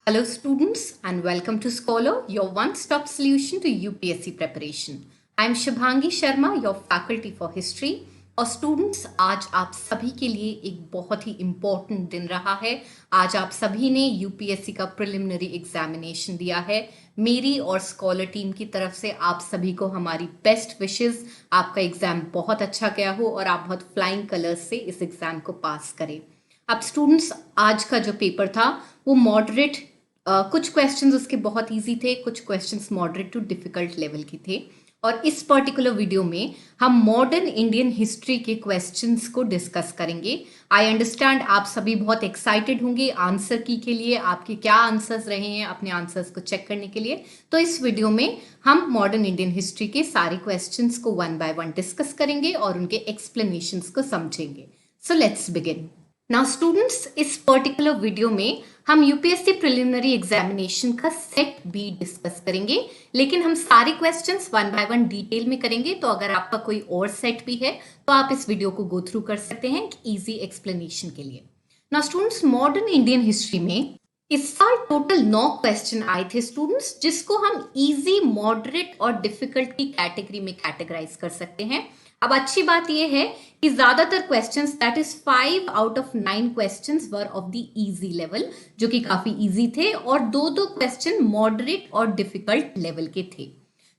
Hello, students, and welcome to Scholar, your one-stop solution to UPSC preparation. I am Shubhangi Sharma, your faculty for history. और students, आज आप सभी के लिए एक बहुत ही इम्पोर्टेंट दिन रहा है। आज आप सभी ने यूपीएससी का प्रिलिमिनरी एग्जामिनेशन दिया है। मेरी और स्कॉलर टीम की तरफ से आप सभी को हमारी बेस्ट विशेस। आपका एग्जाम बहुत अच्छा गया हो और आप बहुत फ्लाइंग कलर्स से इस एग्जाम को पास करें। अब स्टूडेंट्स, आज का जो पेपर था वो मॉडरेट, कुछ क्वेश्चंस उसके बहुत इजी थे, कुछ questions moderate to difficult level के थे। और इस पर्टिकुलर वीडियो में हम मॉडर्न इंडियन हिस्ट्री के क्वेश्चंस को डिस्कस करेंगे। आई अंडरस्टैंड आप सभी बहुत एक्साइटेड होंगे आंसर की के लिए, आपके क्या आंसर्स रहे हैं अपने आंसर्स को चेक करने के लिए। तो इस वीडियो में हम मॉडर्न इंडियन हिस्ट्री के सारे क्वेश्चंस को वन बाय वन डिस्कस करेंगे और उनके एक्सप्लेनेशंस को समझेंगे। So let's begin. Now students, इस पर्टिकुलर वीडियो में हम यूपीएससी प्रिलिमिनरी एग्जामिनेशन का सेट बी डिस्कस करेंगे, लेकिन हम सारे questions one by one detail में करेंगे। तो अगर आपका कोई और सेट भी है तो आप इस वीडियो को गो थ्रू कर सकते हैं इजी एक्सप्लेनेशन के लिए। Now students, modern Indian history में इस साल टोटल 9 क्वेश्चन आए थे स्टूडेंट्स, जिसको हम इजी, मॉडरेट और डिफिकल्ट की कैटेगरी में कैटेगराइज कर सकते हैं। अब अच्छी बात यह है कि ज्यादातर questions, that is 5 out of 9 questions were of the easy level, जो कि काफी इजी थे, और दो क्वेश्चन मॉडरेट और डिफिकल्ट लेवल के थे।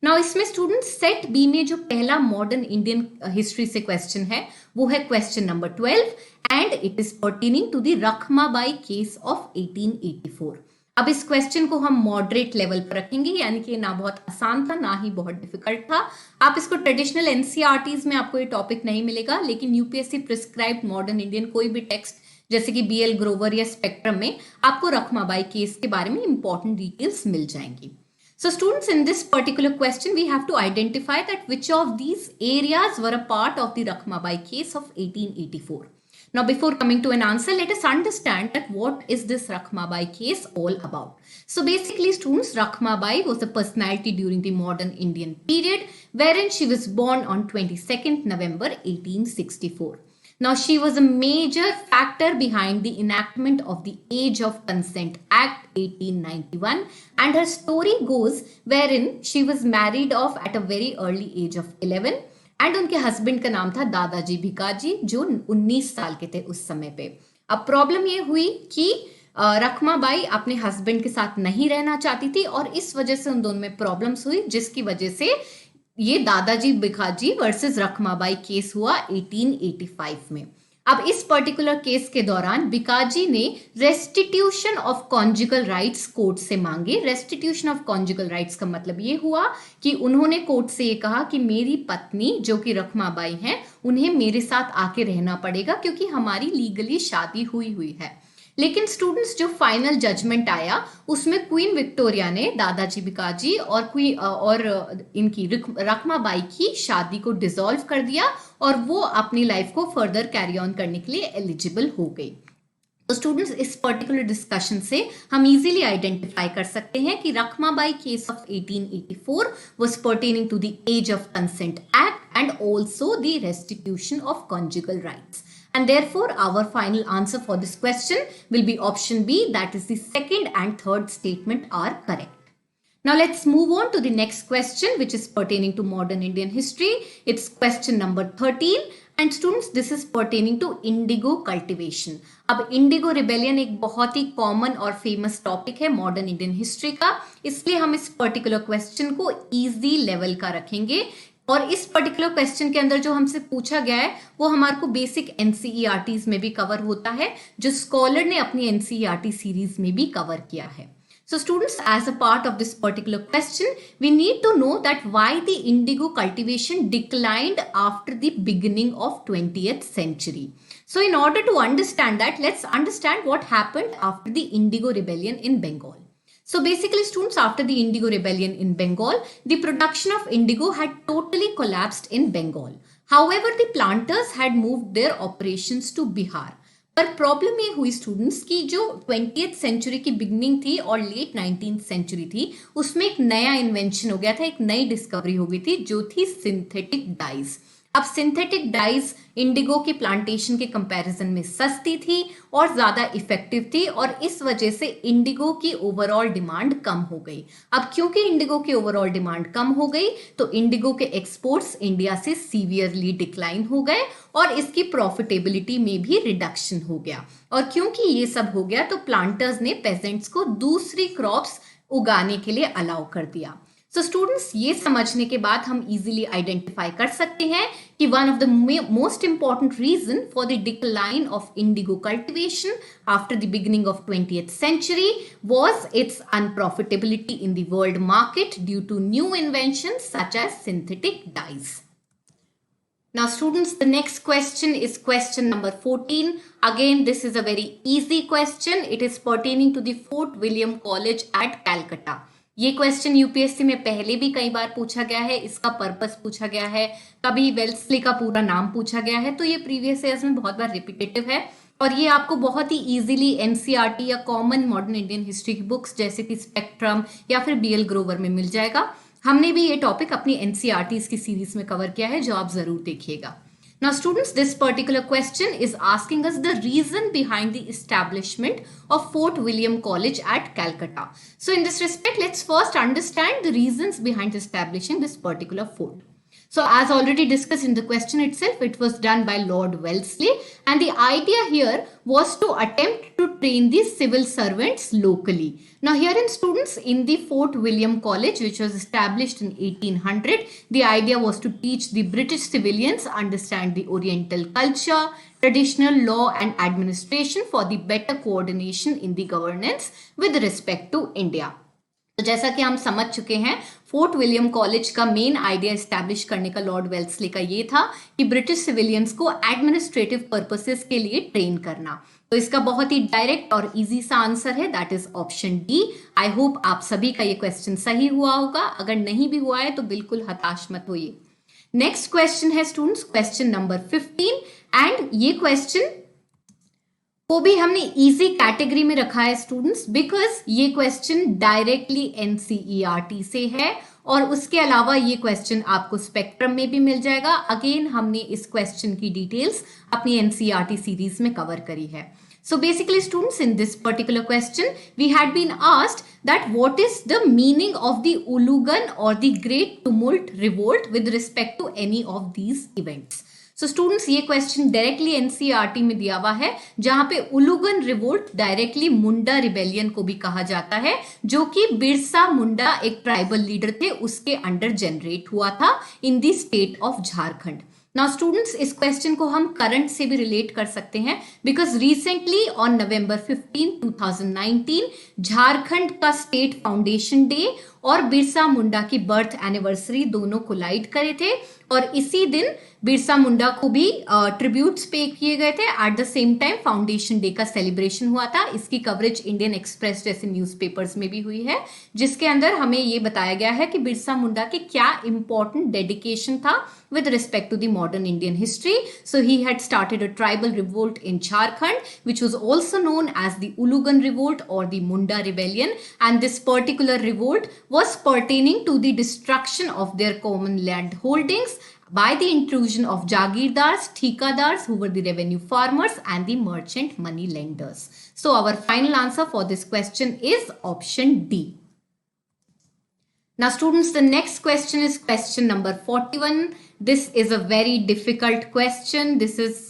नाउ इसमें स्टूडेंट सेट बी में जो पहला मॉडर्न इंडियन हिस्ट्री से क्वेश्चन है वो है question number 12 and it is pertaining to the Rakhmabai case of 1884। अब इस क्वेश्चन को हम मॉडरेट लेवल पर रखेंगे, यानी कि ना बहुत आसान था ना ही बहुत डिफिकल्ट था। आप इसको ट्रेडिशनल एनसीईआरटीज में आपको ये टॉपिक नहीं मिलेगा, लेकिन यूपीएससी प्रिस्क्राइब्ड मॉडर्न इंडियन कोई भी टेक्स्ट जैसे कि बीएल ग्रोवर या स्पेक्ट्रम में आपको रखमाबाई केस के बारे में इंपॉर्टेंट डिटेल्स मिल जाएंगी। So students, in this particular question, we have to identify that which of these areas were a part of the Rakhmabai case of 1884. Now, before coming to an answer, let us understand that what is this Rakhmabai case all about. So basically, students, Rakhmabai was a personality during the modern Indian period, wherein she was born on 22nd November 1864. Now, she was a major factor behind the enactment of the Age of Consent Act 1891, and her story goes wherein she was married off at a very early age of 11, and उनके husband का नाम था दादाजी भिकाजी, जो 19 साल के थे उस समय पे। अब प्रॉब्लम ये हुई कि रखमाबाई अपने हस्बैंड के साथ नहीं रहना चाहती थी और इस वजह से उन दोनों में प्रॉब्लम्स हुई, जिसकी वजह से ये दादाजी भिकाजी वर्सेस रखमाबाई केस हुआ 1885 में। अब इस पर्टिकुलर केस के दौरान भिकाजी ने restitution of conjugal rights court से मांगे। रेस्टिट्यूशन ऑफ कॉन्जुगल राइट्स का मतलब ये हुआ कि उन्होंने कोर्ट से ये कहा कि मेरी पत्नी जो कि रखमाबाई हैं, उन्हें मेरे साथ आके रहना पड़ेगा क्योंकि हमारी लीगली शादी हुई है। लेकिन स्टूडेंट्स, जो फाइनल जजमेंट आया उसमें क्वीन विक्टोरिया ने दादाजी भिकाजी और इनकी रखमाबाई की शादी को डिसॉल्व कर दिया और वो अपनी लाइफ को फर्दर कैरी ऑन करने के लिए एलिजिबल हो गई। तो स्टूडेंट्स, इस पर्टिकुलर डिस्कशन से हम इजीली आइडेंटिफाई कर सकते हैं कि Rakhmabai case of 1884 was pertaining to the age of consent act and also the restitution of conjugal rights. And therefore, our final answer for this question will be option B, that is the second and third statement are correct. Now let's move on to the next question, which is pertaining to modern Indian history. It's question number 13. And students, this is pertaining to indigo cultivation. अब Indigo rebellion एक बहुत ही common और famous topic है modern Indian history का, इसलिए हम इस particular question को इजी लेवल का रखेंगे। और इस पर्टिकुलर क्वेश्चन के अंदर जो हमसे पूछा गया है वो हमारे को बेसिक एनसीईआरटीज में भी कवर होता है, जो स्कॉलर ने अपनी एनसीईआरटी सीरीज में भी कवर किया है। So students, as a part of this particular question, we need to know that why the indigo cultivation declined after the beginning of 20th century. So in order to understand that, let's understand what happened after the indigo rebellion in Bengal. So basically, students, after the indigo rebellion in Bengal, the production of indigo had totally collapsed in Bengal. However, the planters had moved their operations to Bihar. पर problem ये हुई students की जो 20th century की beginning थी और late 19th century थी, उसमें एक नया इन्वेंशन हो गया था, एक नई डिस्कवरी हो गई थी जो थी सिंथेटिक डाइज। अब सिंथेटिक डाइज इंडिगो के प्लांटेशन के कंपैरिजन में सस्ती थी और ज्यादा इफेक्टिव थी, और इस वजह से इंडिगो की ओवरऑल डिमांड कम हो गई। अब क्योंकि इंडिगो की ओवरऑल डिमांड कम हो गई तो इंडिगो के एक्सपोर्ट्स इंडिया से सीवियरली डिक्लाइन हो गए और इसकी प्रॉफिटेबिलिटी में भी रिडक्शन हो गया। और क्योंकि ये सब हो गया तो प्लांटर्स ने पेजेंट्स को दूसरी क्रॉप्स उगाने के लिए अलाउ कर दिया। सो स्टूडेंट्स, ये समझने के बाद हम इजीली आइडेंटिफाई कर सकते हैं कि one of the most important reason for the decline of indigo cultivation after the beginning of 20th century was its unprofitability in the world market due to new inventions such as synthetic dyes. Now students, the next question is question number 14. Again, this is a very easy question. It is pertaining to the Fort William College at Calcutta. ये question UPSC में पहले भी कई बार पूछा गया है, इसका purpose पूछा गया है, कभी वेल्सली का पूरा नाम पूछा गया है, तो ये प्रीवियस ईयर्स में बहुत बार रिपीटेटिव है और ये आपको बहुत ही इजीली एनसीईआरटी या कॉमन मॉडर्न इंडियन हिस्ट्री की बुक्स जैसे कि स्पेक्ट्रम या फिर बीएल ग्रोवर में मिल जाएगा। हमने भी ये टॉपिक अपनी एनसीईआरटी की सीरीज में कवर किया है, जो आप जरूर देखिएगा। Now students, this particular question is asking us the reason behind the establishment of Fort William College at Calcutta. So in this respect, let's first understand the reasons behind establishing this particular fort. So as already discussed in the question itself, it was done by Lord Wellesley, and the idea here was to attempt to train the civil servants locally. Now here in students, in the Fort William College, which was established in 1800, the idea was to teach the British civilians understand the Oriental culture, traditional law and administration for the better coordination in the governance with respect to India. तो जैसा कि हम समझ चुके हैं, fort William college का main idea establish करने का लॉर्ड वेल्सली का ये था कि ब्रिटिश सिविलियंस को एडमिनिस्ट्रेटिव पर्पसेस के लिए ट्रेन करना। तो इसका बहुत ही डायरेक्ट और इजी सा आंसर है, that is option D. I hope आप सभी का ये क्वेश्चन सही हुआ होगा, अगर नहीं भी हुआ है तो बिल्कुल हताश मत होइए। नेक्स्ट क्वेश्चन है स्टूडेंट्स, क्वेश्चन नंबर 15, एंड ये क्वेश्चन को भी हमने इजी कैटेगरी में रखा है स्टूडेंट्स, बिकॉज ये क्वेश्चन डायरेक्टली एनसीईआरटी से है और उसके अलावा ये क्वेश्चन आपको स्पेक्ट्रम में भी मिल जाएगा। अगेन हमने इस क्वेश्चन की डिटेल्स अपनी एनसीईआरटी सीरीज में कवर करी है। So basically students, in this particular question we had been asked that what is the meaning of the Ulugan or the Great Tumult Revolt with respect to any of these events. So students, ये question directly NCERT में दिया हुआ है, जहां पे उलूगन revolt directly मुंडा rebellion को भी कहा जाता है, जो कि बिरसा मुंडा एक ट्राइबल लीडर थे, उसके अंडर जनरेट हुआ था in the state of Jharkhand. Now students, इस क्वेश्चन को हम करंट से भी रिलेट कर सकते हैं, because recently on November 15, 2019 Jharkhand का स्टेट फाउंडेशन डे और बिरसा मुंडा की बर्थ एनिवर्सरी दोनों कोलाइड करे थे, और इसी दिन बिरसा मुंडा को भी ट्रिब्यूट्स पे किए गए थे। At the same time foundation day का सेलिब्रेशन हुआ था। इसकी कवरेज इंडियन एक्सप्रेस जैसे न्यूज़पेपर्स में भी हुई है, जिसके अंदर हमें ये बताया गया है कि बिरसा मुंडा के क्या इंपॉर्टेंट डेडिकेशन था with respect to the modern Indian history. So he had started a tribal revolt in Jharkhand, which was also known as the Ulugan revolt or the Munda rebellion, and this particular revolt was pertaining to the destruction of their common land holdings by the intrusion of Jagirdars, Thikadars, who were the revenue farmers, and the merchant money lenders. So our final answer for this question is option D. Now students, the next question is question number 41. This is a very difficult question. This is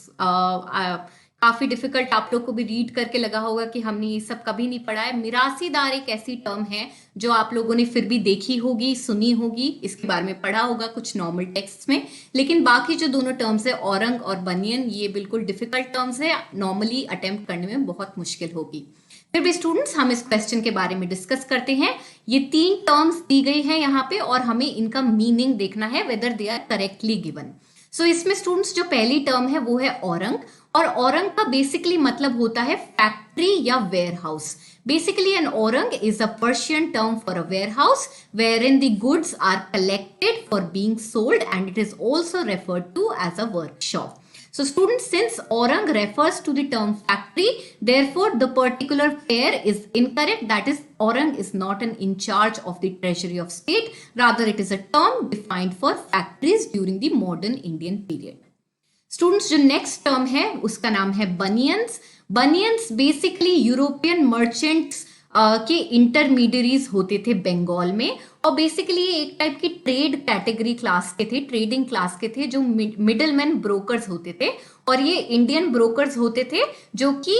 काफी difficult, आप लोग को भी read करके लगा होगा कि हमने ये सब कभी नहीं पढ़ा है। मिरासीदार एक ऐसी टर्म है जो आप लोगों ने फिर भी देखी होगी, सुनी होगी, इसके बारे में पढ़ा होगा कुछ नॉर्मल टेक्स्ट में, लेकिन बाकी जो दोनों टर्म्स है औरंग और बनियन, ये बिल्कुल डिफिकल्ट टर्म्स है, नॉर्मली अटेम्प्ट करने में बहुत मुश्किल होगी। फिर भी स्टूडेंट्स, हम इस क्वेश्चन के बारे में डिस्कस करते हैं। ये 3 टर्म्स दी गई हैं यहाँ पे और हमें इनका मीनिंग देखना है, whether they are correctly given. So इसमें स्टूडेंट्स जो पहली टर्म है वो है औरंग, और औरंग का बेसिकली मतलब होता है फैक्ट्री या warehouse. Basically, an orang is a Persian term for a warehouse wherein the goods are collected for being sold, and it is also referred to as a workshop. So students, since Aurang refers to the term factory, therefore the particular pair is incorrect. That is, Aurang is not an in charge of the treasury of state. Rather, it is a term defined for factories during the modern Indian period. Students, जो next term है उसका नाम है बनियंस. बनियंस basically European merchants के intermediaries होते थे बंगाल में, और बेसिकली ये एक टाइप की ट्रेड कैटेगरी क्लास के थे, ट्रेडिंग क्लास के थे, जो मिडिल मैन ब्रोकर्स होते थे, और ये इंडियन ब्रोकर्स होते थे जो कि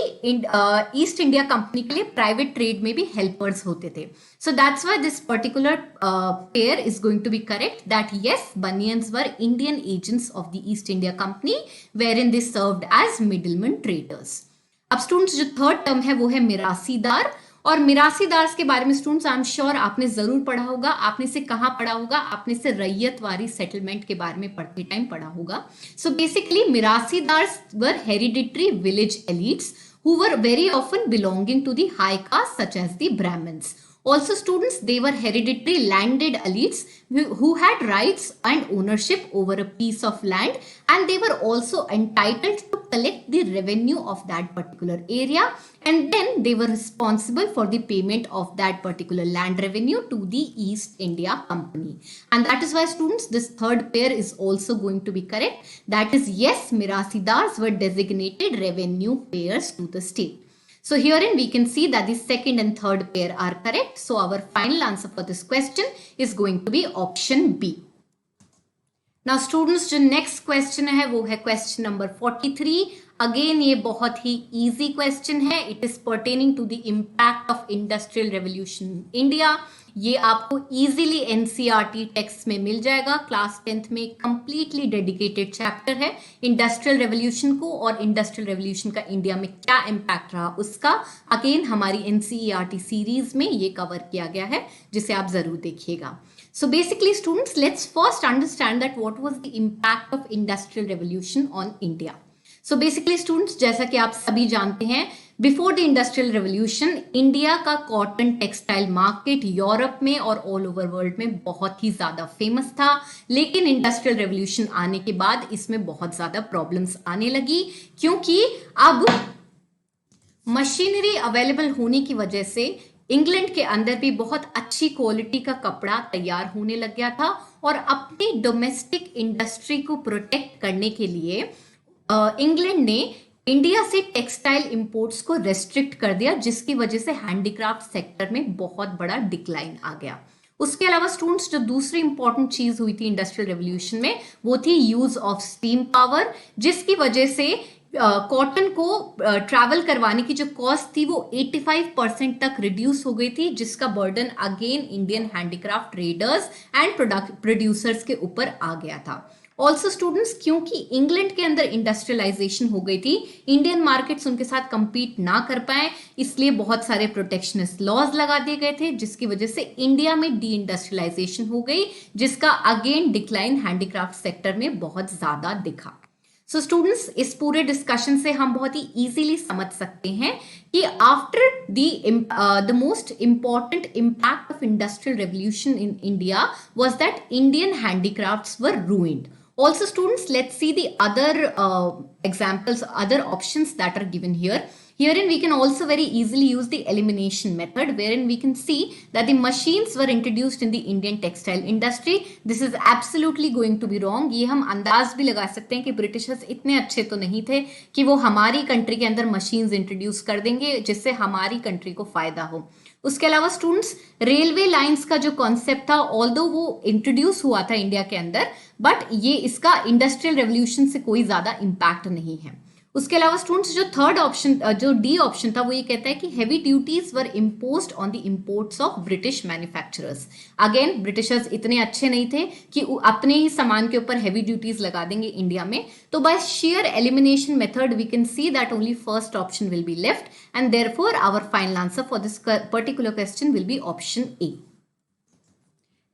ईस्ट इंडिया कंपनी के लिए प्राइवेट ट्रेड में भी हेल्पर्स होते थे. So that's why this particular pair is going to be correct, that yes, Banians were Indian agents of the East India Company wherein they served as middlemen traders. अब students, जो third term है वो है मिरासीदार. और मिरासीदार के बारे में students I am sure आपने जरूर पढ़ा होगा. आपने से कहाँ पढ़ा होगा? आपने से रैयतवारी सेटलमेंट के बारे में पढ़ते टाइम पढ़ा होगा. So basically mirasidar were hereditary village elites who were very often belonging to the high caste such as the Brahmins. Also students, they were hereditary landed elites who had rights and ownership over a piece of land, and they were also entitled to collect the revenue of that particular area, and then they were responsible for the payment of that particular land revenue to the East India Company. And that is why students, this third pair is also going to be correct. That is, yes, Mirasidars were designated revenue payers to the state. So herein we can see that the second and third pair are correct. So our final answer for this question is going to be option B. Now students, जो next question है वो है question number 43. Again ये बहुत ही easy question है. It is pertaining to the impact of industrial revolution in India. ये आपको easily NCERT text में मिल जाएगा. क्लास 10th में completely dedicated chapter है इंडस्ट्रियल रेवोल्यूशन को, और इंडस्ट्रियल रेवोल्यूशन का इंडिया में क्या इम्पैक्ट रहा उसका अगेन हमारी NCERT सीरीज में ये कवर किया गया है, जिसे आप जरूर देखिएगा. So basically students, let's first understand that what was the impact of industrial revolution on India. So basically students, जैसा कि आप सभी जानते हैं, before the industrial revolution India का कॉटन टेक्सटाइल मार्केट यूरोप में और ऑल ओवर वर्ल्ड में बहुत ही ज्यादा फेमस था. लेकिन इंडस्ट्रियल रेवोल्यूशन आने के बाद इसमें बहुत ज्यादा प्रॉब्लम्स आने लगी, क्योंकि अब मशीनरी अवेलेबल होने की वजह से इंग्लैंड के अंदर भी बहुत अच्छी क्वालिटी का कपड़ा तैयार होने लग गया था, और अपनी डोमेस्टिक इंडस्ट्री को प्रोटेक्ट करने के लिए इंग्लैंड ने इंडिया से टेक्सटाइल इंपोर्ट्स को रेस्ट्रिक्ट कर दिया, जिसकी वजह से हैंडीक्राफ्ट सेक्टर में बहुत बड़ा डिक्लाइन आ गया. उसके अलावा स्टूडेंट्स, जो दूसरी इंपॉर्टेंट चीज हुई थी इंडस्ट्रियल रेवोल्यूशन में वो थी यूज ऑफ स्टीम पावर, जिसकी वजह से कॉटन को ट्रैवल करवाने की जो कॉस्ट थी वो 85% तक रिड्यूस हो गई थी, जिसका burden again Indian handicraft traders and producers के ऊपर आ गया था. ऑल्सो स्टूडेंट्स, क्योंकि इंग्लैंड के अंदर इंडस्ट्रियलाइजेशन हो गई थी, इंडियन मार्केट्स उनके साथ compete ना कर पाए, इसलिए बहुत सारे प्रोटेक्शनिस्ट लॉज लगा दिए गए थे, जिसकी वजह से इंडिया में डी इंडस्ट्रियलाइजेशन हो गई, जिसका अगेन डिक्लाइन हैंडीक्राफ्ट सेक्टर में बहुत ज्यादा दिखा. सो स्टूडेंट्स, इस पूरे डिस्कशन से हम बहुत ही इजीली समझ सकते हैं कि after the most important impact of industrial revolution in India was that Indian handicrafts were ruined. Also students, let's see the other examples, other options that are given here. Herein we can also very easily use the elimination method, wherein we can see that the machines were introduced in the Indian textile industry. This is absolutely going to be wrong. ये हम अंदाज भी लगा सकते हैं कि Britishers इतने अच्छे तो नहीं थे कि वो हमारी कंट्री के अंदर मशीन्स इंट्रोड्यूस कर देंगे जिससे हमारी कंट्री को फायदा हो. उसके अलावा स्टूडेंट्स, रेलवे लाइंस का जो कॉन्सेप्ट था, ऑल्दो वो इंट्रोड्यूस हुआ था इंडिया के अंदर, बट ये इसका इंडस्ट्रियल रेवोल्यूशन से कोई ज्यादा इम्पैक्ट नहीं है. उसके अलावा स्टूडेंट्स, जो थर्ड ऑप्शन, जो डी ऑप्शन था, वो ये कहता है कि heavy duties were imposed on the imports of British manufacturers. Again Britishers इतने अच्छे नहीं थे कि अपने ही सामान के ऊपर हेवी ड्यूटीज लगा देंगे इंडिया में. तो by sheer elimination method we can see that only first option will be left, and therefore our final answer for this particular question will be option A.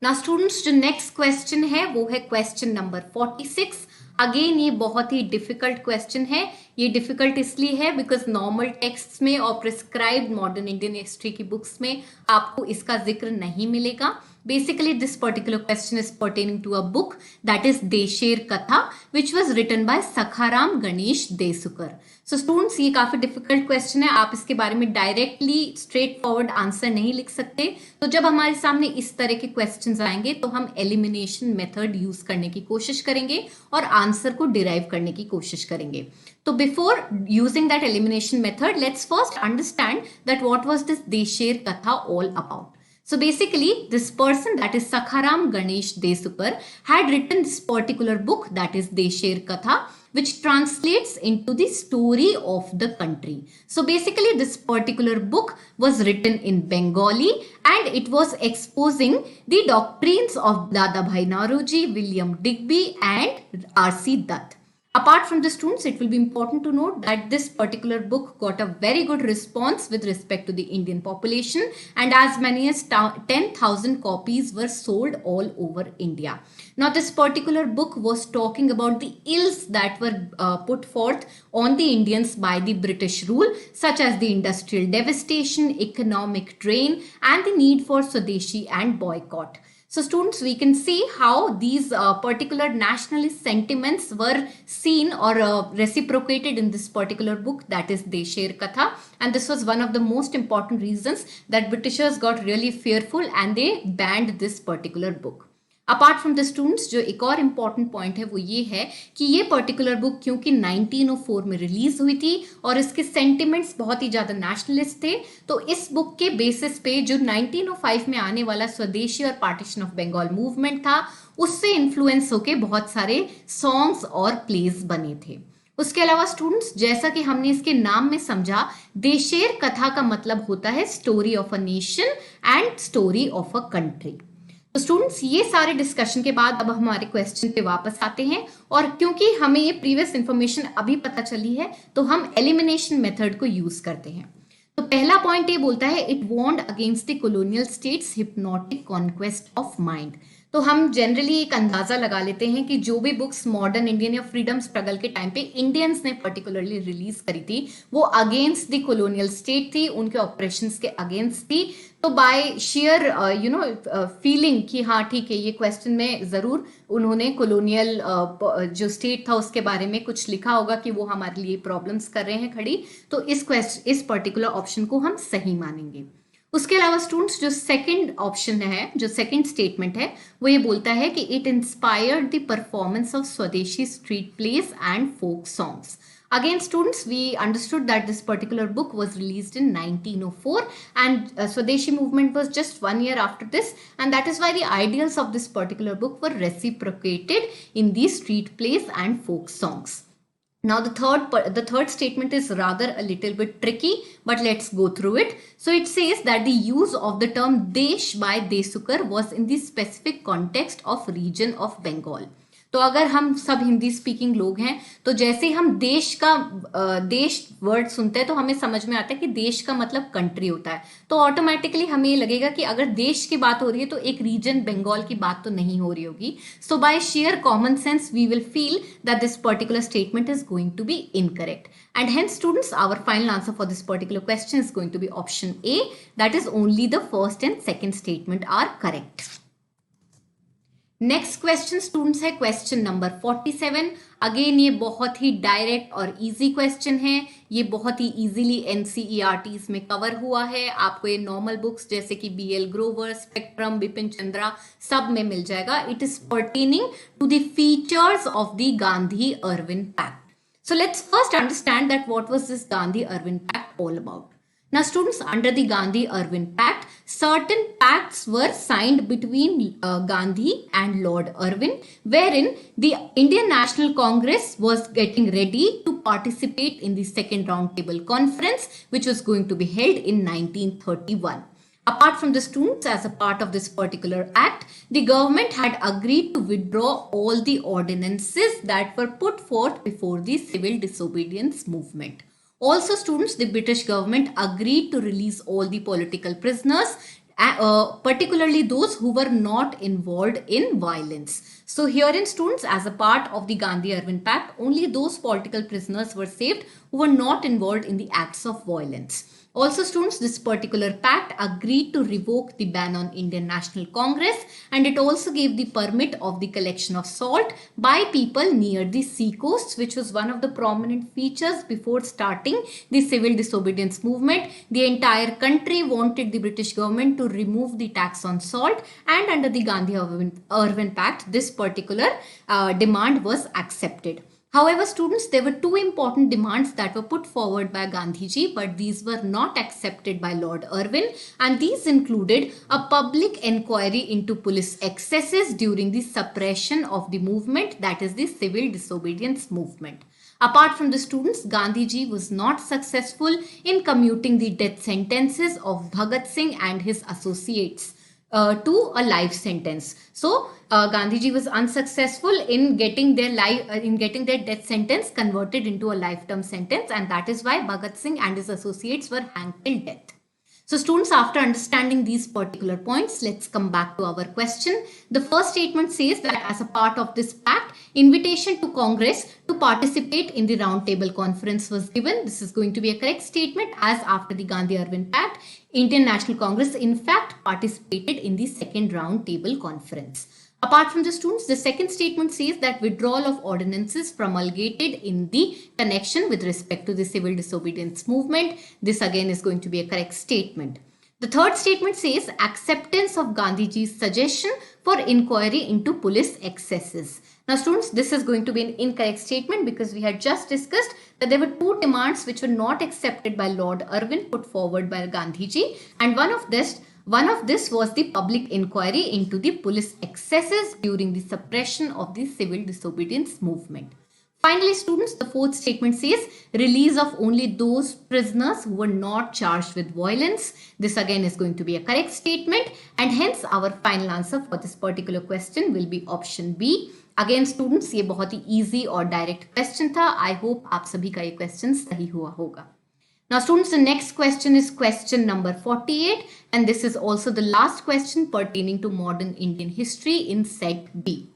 Now students, जो next question है वो है question number 46. Again ये बहुत ही difficult question है. ये difficult इसलिए है बिकॉज नॉर्मल टेक्स्ट में और प्रिस्क्राइब्ड मॉडर्न इंडियन हिस्ट्री की बुक्स में आपको इसका जिक्र नहीं मिलेगा. Basically, this particular question is pertaining to a book that is Desher Katha, which was written by Sakharam Ganesh Desukar. So students, ये काफी difficult question है. आप इसके बारे में directly straight forward answer नहीं लिख सकते. तो जब हमारे सामने इस तरह के questions आएंगे तो हम elimination method use करने की कोशिश करेंगे और answer को derive करने की कोशिश करेंगे. तो before using that elimination method, let's first understand that what was this Desher Katha all about. So basically, this person, that is Sakharam Ganesh Desukar, had written this particular book, that is Desher Katha, which translates into the story of the country. So basically, this particular book was written in Bengali and it was exposing the doctrines of Dadabhai Naoroji, William Digby and R.C. Dutt. Apart from the students, it will be important to note that this particular book got a very good response with respect to the Indian population, and as many as 10,000 copies were sold all over India. Now, this particular book was talking about the ills that were put forth on the Indians by the British rule, such as the industrial devastation, economic drain, and the need for Swadeshi and boycott. So students, we can see how these particular nationalist sentiments were seen or reciprocated in this particular book, that is Desher Katha. And this was one of the most important reasons that Britishers got really fearful and they banned this particular book. Apart from the students, जो एक और important point है वो ये है कि ये particular book क्योंकि 1904 में रिलीज हुई थी और इसके सेंटिमेंट्स बहुत ही ज़्यादा नेशनलिस्ट थे, तो इस बुक के बेसिस पे जो 1905 में आने वाला स्वदेशी और पार्टीशन ऑफ बंगाल मूवमेंट था, उससे इन्फ्लुएंस होके बहुत सारे सॉन्ग्स और प्लेज बने थे. उसके अलावा स्टूडेंट्स, जैसा कि हमने इसके नाम में समझा, देशेर कथा का मतलब होता है story of a nation and story of a country. तो स्टूडेंट्स, ये सारे डिस्कशन के बाद अब हमारे क्वेश्चन पे वापस आते हैं, और क्योंकि हमें ये प्रीवियस इंफॉर्मेशन अभी पता चली है तो हम एलिमिनेशन मेथड को यूज करते हैं. तो पहला पॉइंट ये बोलता है, it warned against the colonial state's hypnotic conquest of mind. तो हम जनरली एक अंदाजा लगा लेते हैं कि जो भी बुक्स मॉडर्न इंडियन या फ्रीडम स्ट्रगल के टाइम पे इंडियंस ने पर्टिकुलरली रिलीज करी थी, वो अगेंस्ट द कॉलोनियल स्टेट थी, उनके ऑपरेशंस के अगेंस्ट थी. तो बाय शेयर फीलिंग कि हाँ ठीक है, ये क्वेश्चन में जरूर उन्होंने कॉलोनियल जो स्टेट था उसके बारे में कुछ लिखा होगा कि वो हमारे लिए प्रॉब्लम्स कर रहे हैं खड़ी, तो इस पर्टिकुलर ऑप्शन को हम सही मानेंगे. उसके अलावा स्टूडेंट्स, जो सेकंड ऑप्शन है, जो सेकंड स्टेटमेंट है, वो ये बोलता है कि it inspired the performance of swadeshi street plays and folk songs. Again, students, we understood that this particular book was released in 1904 and Swadeshi movement was just 1 year after this, and that is why the ideals of this particular book were reciprocated in these street plays and folk songs. Now the third statement is rather a little bit tricky, but let's go through it. So it says that the use of the term Desh by Desukar was in the specific context of region of Bengal. तो अगर हम सब Hindi speaking लोग हैं तो जैसे हम देश वर्ड सुनते हैं तो हमें समझ में आता है कि देश का मतलब कंट्री होता है, तो ऑटोमेटिकली हमें ये लगेगा कि अगर देश की बात हो रही है तो एक रीजन बंगाल की बात तो नहीं हो रही होगी. So by sheer common sense we will feel that this particular statement is going to be incorrect, and hence students our final answer for this particular question is going to be option A, that is only the first and second statement are correct. Next question students है question number 47. Again ये बहुत ही direct और easy question है, ये बहुत ही easily NCERTs में कवर हुआ है. आपको ये नॉर्मल बुक्स जैसे कि बीएल ग्रोवर, स्पेक्ट्रम, बिपिन चंद्रा सब में मिल जाएगा. It is pertaining to the features of the Gandhi Irwin pact. So let's first understand that what was this Gandhi Irwin pact all about. Now students, under the Gandhi-Irwin Pact, certain pacts were signed between Gandhi and Lord Irwin, wherein the Indian National Congress was getting ready to participate in the second roundtable conference, which was going to be held in 1931. Apart from the students, as a part of this particular act, the government had agreed to withdraw all the ordinances that were put forth before the civil disobedience movement. Also students, the British government agreed to release all the political prisoners particularly those who were not involved in violence. So herein, students, as a part of the Gandhi-Irwin Pact, only those political prisoners were saved who were not involved in the acts of violence. Also, students, this particular pact agreed to revoke the ban on Indian National Congress, and it also gave the permit of the collection of salt by people near the sea coasts, which was one of the prominent features before starting the civil disobedience movement. The entire country wanted the British government to remove the tax on salt, and under the Gandhi-Irwin Pact, this particular demand was accepted. However, students, there were two important demands that were put forward by Gandhiji, but these were not accepted by Lord Irwin, and these included a public enquiry into police excesses during the suppression of the movement, that is the civil disobedience movement. Apart from the students, Gandhiji was not successful in commuting the death sentences of Bhagat Singh and his associates to a life sentence. So Gandhiji was unsuccessful in getting their death sentence converted into a lifetime sentence, and that is why Bhagat Singh and his associates were hanged till death. So students, after understanding these particular points, let's come back to our question. The first statement says that as a part of this pact, invitation to Congress to participate in the round table conference was given. This is going to be a correct statement, as after the Gandhi-Irwin Pact, Indian National Congress in fact participated in the second round table conference. Apart from the students, the second statement says that withdrawal of ordinances promulgated in the connection with respect to the civil disobedience movement. This again is going to be a correct statement. The third statement says acceptance of Gandhiji's suggestion for inquiry into police excesses. Now students, this is going to be an incorrect statement because we had just discussed that there were two demands which were not accepted by Lord Irwin put forward by Gandhiji, and one of this was the public inquiry into the police excesses during the suppression of the civil disobedience movement. Finally, students, the fourth statement says release of only those prisoners who were not charged with violence. This again is going to be a correct statement, and hence our final answer for this particular question will be option B. Again students, ये बहुत ही easy और direct question था. I hope आप सभी का ये question सही हुआ होगा. Now students, the next question is question number 48, and this is also the last question pertaining to modern Indian history in set B.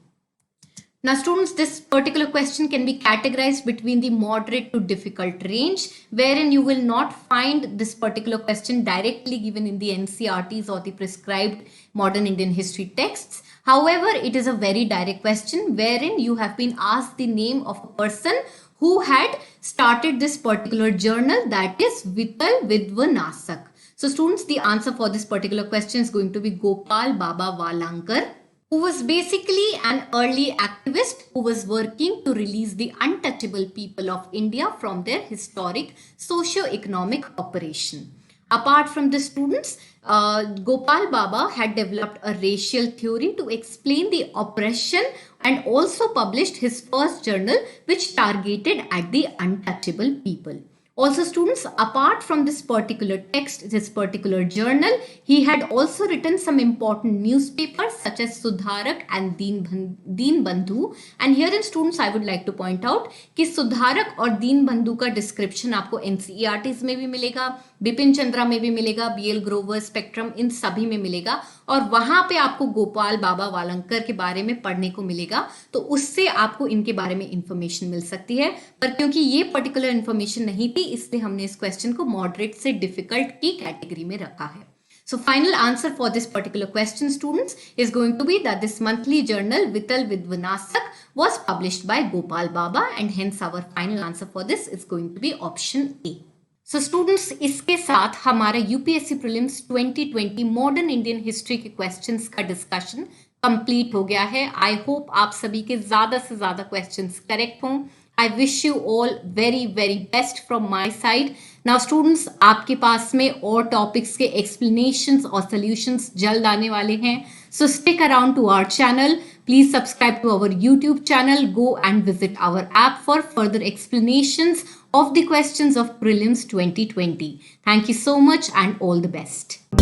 Now students, this particular question can be categorized between the moderate to difficult range, wherein you will not find this particular question directly given in the NCERTs or the prescribed modern Indian history texts. However, it is a very direct question wherein you have been asked the name of a person who had started this particular journal, that is Vittal Vidvanasak. So students, the answer for this particular question is going to be Gopal Baba Valankar, who was basically an early activist who was working to release the untouchable people of India from their historic socio-economic oppression. Apart from the students, Gopal Baba had developed a racial theory to explain the oppression and also published his first journal which targeted at the untouchable people. Also students, apart from this particular text, this particular journal, he had also written some important newspapers such as Sudharak and Deen Bandhu. And here in students, I would like to point out कि Sudharak और Deen Bandhu का description आपको NCERTs में भी मिलेगा, बिपिन चंद्रा में भी मिलेगा, BL Grover, स्पेक्ट्रम, इन सभी में मिलेगा, और वहां पे आपको गोपाल बाबा वालंकर के बारे में पढ़ने को मिलेगा, तो उससे आपको इनके बारे में इंफॉर्मेशन मिल सकती है. पर क्योंकि ये पर्टिकुलर इंफॉर्मेशन नहीं थी, इसलिए हमने इस क्वेश्चन को मॉडरेट से डिफिकल्ट की कैटेगरी में रखा है. So final answer for this particular question, students, is going to be that this monthly journal Vittal Vidvanasak was published by Gopal Baba, and hence our final answer for this is going to be option A. So students, इसके साथ हमारा UPSC Prelims 2020 modern Indian history के questions का discussion complete हो गया है. I hope आप सभी के ज़्यादा से ज़्यादा क्वेश्चंस करेक्ट हों. I wish you all very very best from my side. Now students, आपके पास में और टॉपिक्स के एक्सप्लेनेशंस और सॉल्यूशंस जल्द आने वाले हैं. So stick around to our channel. Please subscribe to our YouTube channel. Go and visit our app for further explanations of the questions of Prelims 2020. Thank you so much and all the best.